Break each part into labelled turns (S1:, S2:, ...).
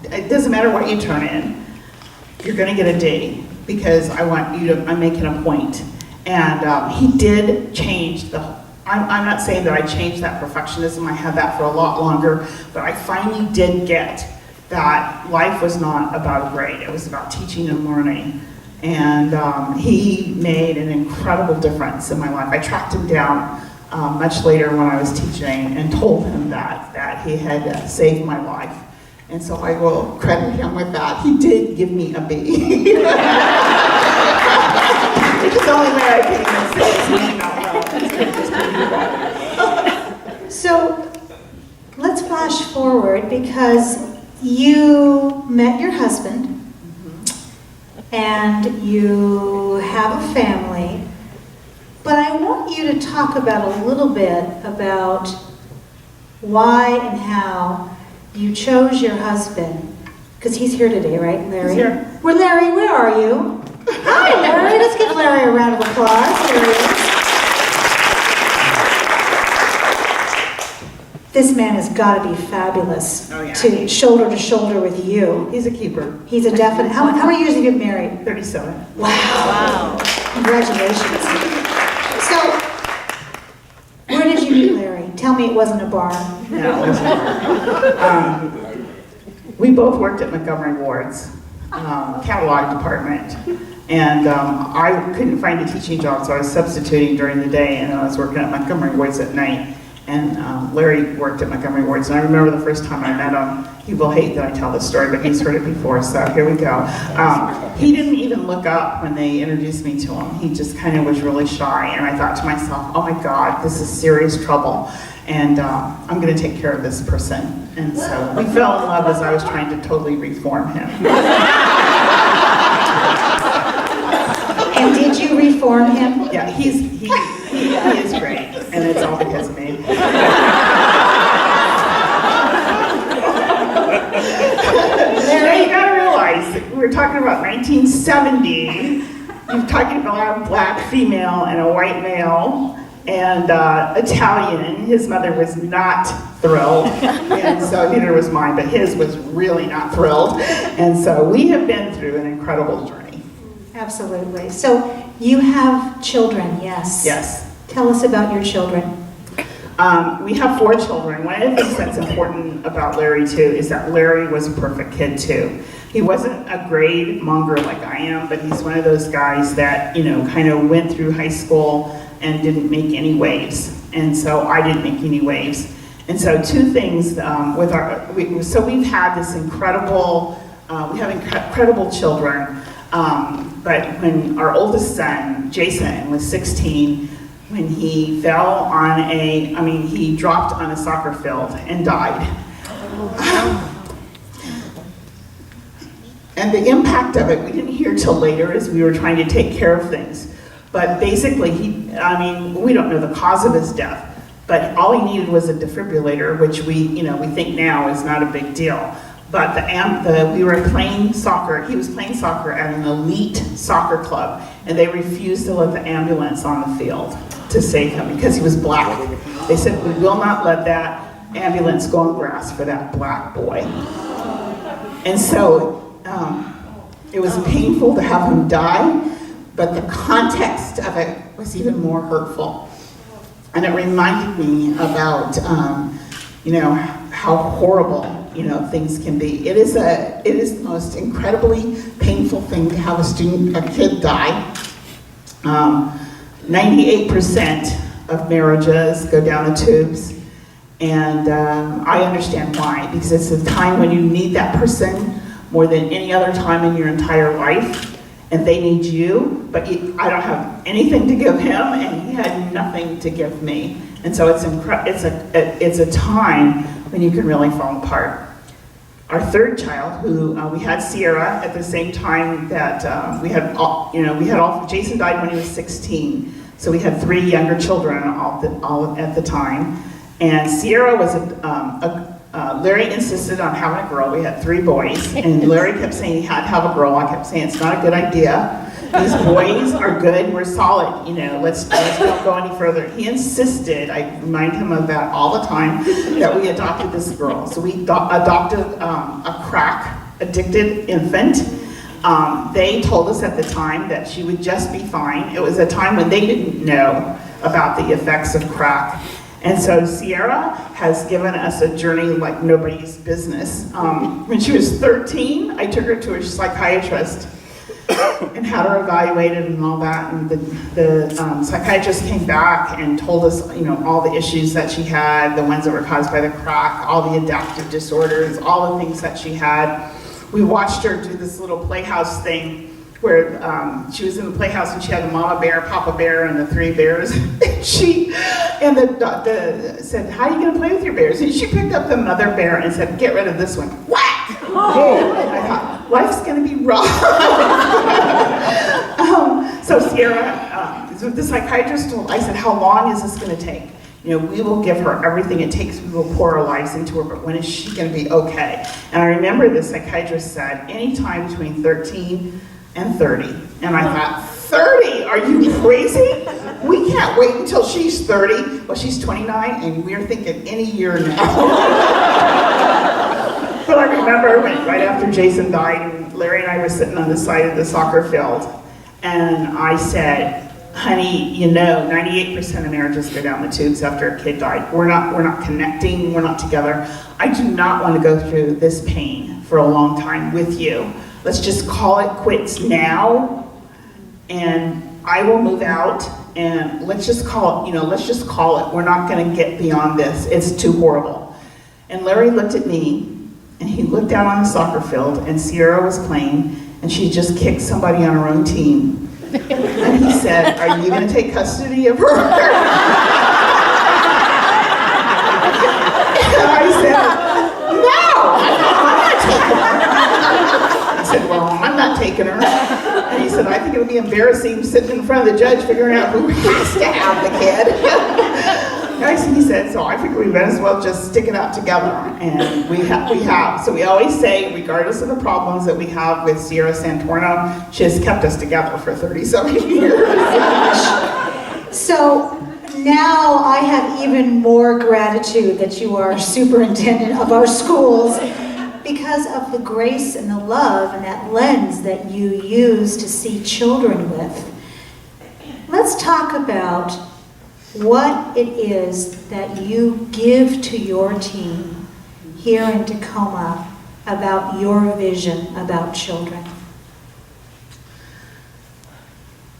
S1: it doesn't matter what you turn in, you're gonna get a D because I'm making a point. And he did change I'm not saying that I changed that perfectionism, I had that for a lot longer, but I finally did get that life was not about a grade, it was about teaching and learning. And he made an incredible difference in my life. I tracked him down much later when I was teaching and told him that he had saved my life. And so I will credit him with that. He did give me a B. It's the only way I can even say his name out loud.
S2: So let's flash forward because you met your husband and you have a family, but I want you to talk about a little bit about why and how you chose your husband, because he's here today, right, Larry?
S1: He's here.
S2: Larry, where are you? Hi, Larry. Let's give Larry a round of applause. There he is. This man has got to be fabulous to shoulder with you.
S1: He's a keeper.
S2: He's a definite. How many years have you been married?
S1: 37.
S2: Wow. Congratulations. So, where did you meet Larry? Tell me it wasn't a bar.
S1: No, it wasn't a bar. We both worked at Montgomery Ward's catalog department. And I couldn't find a teaching job, so I was substituting during the day, and I was working at Montgomery Ward's at night. And Larry worked at Montgomery Ward's, and I remember the first time I met him. He will hate that I tell this story, but he's heard it before, so here we go. He didn't even look up when they introduced me to him. He just kind of was really shy, and I thought to myself, oh my God, this is serious trouble, and I'm going to take care of this person. And so we fell in love as I was trying to totally reform him.
S2: And did you reform him?
S1: Yeah, he is great, and it's all because of me. Larry, you gotta realize, we were talking about 1970. You're talking about a black female and a white male, and Italian. His mother was not thrilled, and so neither was mine, but his was really not thrilled. And so we have been through an incredible journey.
S2: Absolutely. So you have children, yes?
S1: Yes.
S2: Tell us about your children.
S1: We have 4 children. One of the things that's important about Larry too is that Larry was a perfect kid too. He wasn't a grade monger like I am, but he's one of those guys that, kind of went through high school and didn't make any waves. And so I didn't make any waves. And so 2 things so we've had this incredible, we have incredible children. But when our oldest son, Jason, was 16, when he fell on he dropped on a soccer field and died. And the impact of it, we didn't hear till later as we were trying to take care of things. But basically, we don't know the cause of his death, but all he needed was a defibrillator, which we think now is not a big deal. But we were playing soccer. He was playing soccer at an elite soccer club, and they refused to let the ambulance on the field to save him because he was black. They said, we will not let that ambulance go on grass for that black boy. And so it was painful to have him die, but the context of it was even more hurtful. And it reminded me about, how horrible things can be. It is the most incredibly painful thing to have a kid die. 98% of marriages go down the tubes, and I understand why, because it's a time when you need that person more than any other time in your entire life, and they need you, but I don't have anything to give him, and he had nothing to give me. And so it's a time when you can really fall apart. Our 3rd child, who we had Sierra at the same time that Jason died when he was 16, so we had 3 younger children all at the time. And Sierra was Larry insisted on having a girl. We had 3 boys, and Larry kept saying he had to have a girl. I kept saying it's not a good idea. These boys are good, we're solid, let's don't go any further. He insisted, I remind him of that all the time, that we adopted this girl. So we adopted a crack addicted infant. They told us at the time that she would just be fine. It was a time when they didn't know about the effects of crack. And so Sierra has given us a journey like nobody's business. When she was 13, I took her to a psychiatrist and had her evaluated and all that. And the psychiatrist came back and told us, all the issues that she had, the ones that were caused by the crack, all the adaptive disorders, all the things that she had. We watched her do this little playhouse thing where she was in the playhouse and she had a mama bear, papa bear, and the 3 bears. And the said, "How are you gonna play with your bears?" And she picked up the mother bear and said, "Get rid of this one." Whack! Oh. I thought, life's gonna be rough. So Sierra, the psychiatrist told, I said, "How long is this gonna take? We will give her everything it takes. We will pour our lives into her, but when is she going to be okay?" And I remember the psychiatrist said, anytime between 13 and 30. And I thought, 30? Are you crazy? We can't wait until she's 30. Well, she's 29, and we're thinking any year now. But I remember right after Jason died, and Larry and I were sitting on the side of the soccer field, and I said, "Honey, 98% of marriages go down the tubes after a kid died. We're not connecting, we're not together. I do not want to go through this pain for a long time with you. Let's just call it quits now, and I will move out, and let's just call it. We're not going to get beyond this. It's too horrible." And Larry looked at me, and he looked down on the soccer field, and Sierra was playing, and she just kicked somebody on her own team. And he said, "Are you going to take custody of her?" And I said, "No, I'm not taking her." I said, "Well, I'm not taking her." And he said, "I think it would be embarrassing sitting in front of the judge figuring out who has to have the kid." He said, "So I figure we might as well just stick it out together." And we have. So we always say, regardless of the problems that we have with Sierra Santorno, she has kept us together for 37 years.
S2: So now I have even more gratitude that you are superintendent of our schools because of the grace and the love and that lens that you use to see children with. Let's talk about what it is that you give to your team here in Tacoma about your vision about children.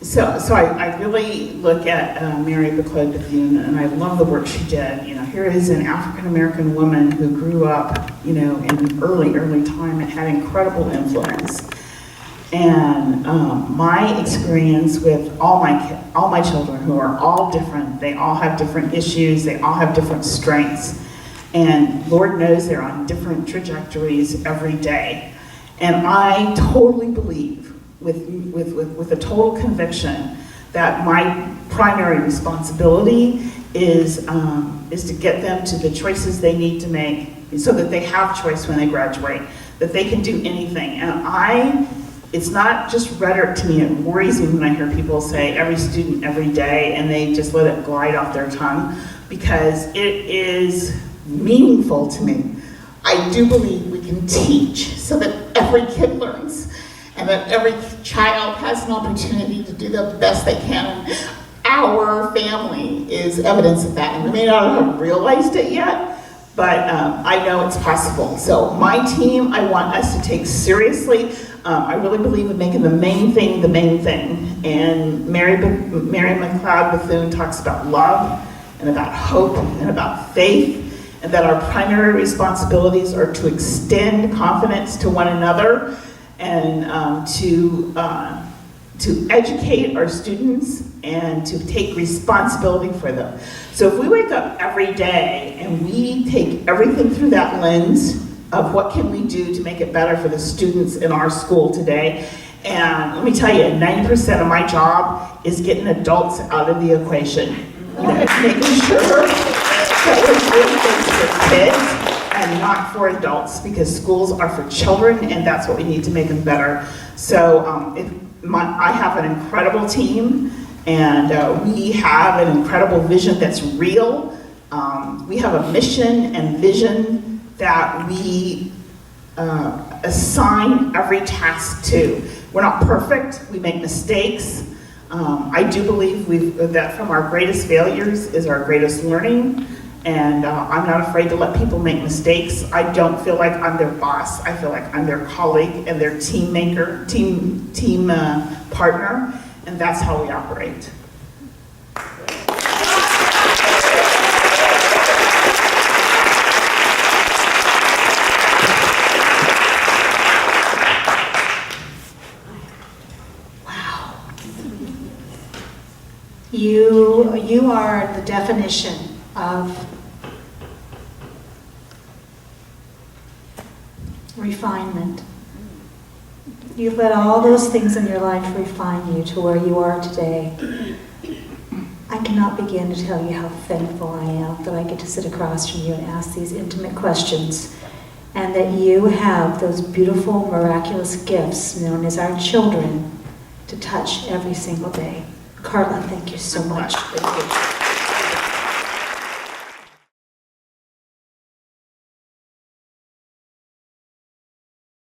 S1: So I really look at Mary Baclaud Bethune, and I love the work she did. Here is an African-American woman who grew up, in early time and had incredible influence. And my experience with all my children, who are all different, they all have different issues, they all have different strengths, and Lord knows they're on different trajectories every day. And I totally believe, with a total conviction, that my primary responsibility is to get them to the choices they need to make, so that they have choice when they graduate, that they can do anything. And it's not just rhetoric to me. It worries me when I hear people say every student every day and they just let it glide off their tongue, because it is meaningful to me. I do believe we can teach so that every kid learns and that every child has an opportunity to do the best they can. Our family is evidence of that, and we may not have realized it yet, but I know it's possible. So my team, I want us to take seriously. I really believe in making the main thing the main thing. And Mary Baclaud Bethune talks about love and about hope and about faith, and that our primary responsibilities are to extend confidence to one another and to educate our students and to take responsibility for them. So if we wake up every day and we take everything through that lens of what can we do to make it better for the students in our school today, and let me tell you, 90% of my job is getting adults out of the equation. Making sure that we're doing things for kids and not for adults, because schools are for children, and that's what we need to make them better. So I have an incredible team, and we have an incredible vision that's real. We have a mission and vision that we assign every task to. We're not perfect, we make mistakes. I do believe that from our greatest failures is our greatest learning, and I'm not afraid to let people make mistakes. I don't feel like I'm their boss. I feel like I'm their colleague and their team partner, and that's how we operate.
S2: You are the definition of refinement. You've let all those things in your life refine you to where you are today. I cannot begin to tell you how thankful I am that I get to sit across from you and ask these intimate questions, and that you have those beautiful, miraculous gifts known as our children to touch every single day. Carla, thank you so much.
S1: Thank you.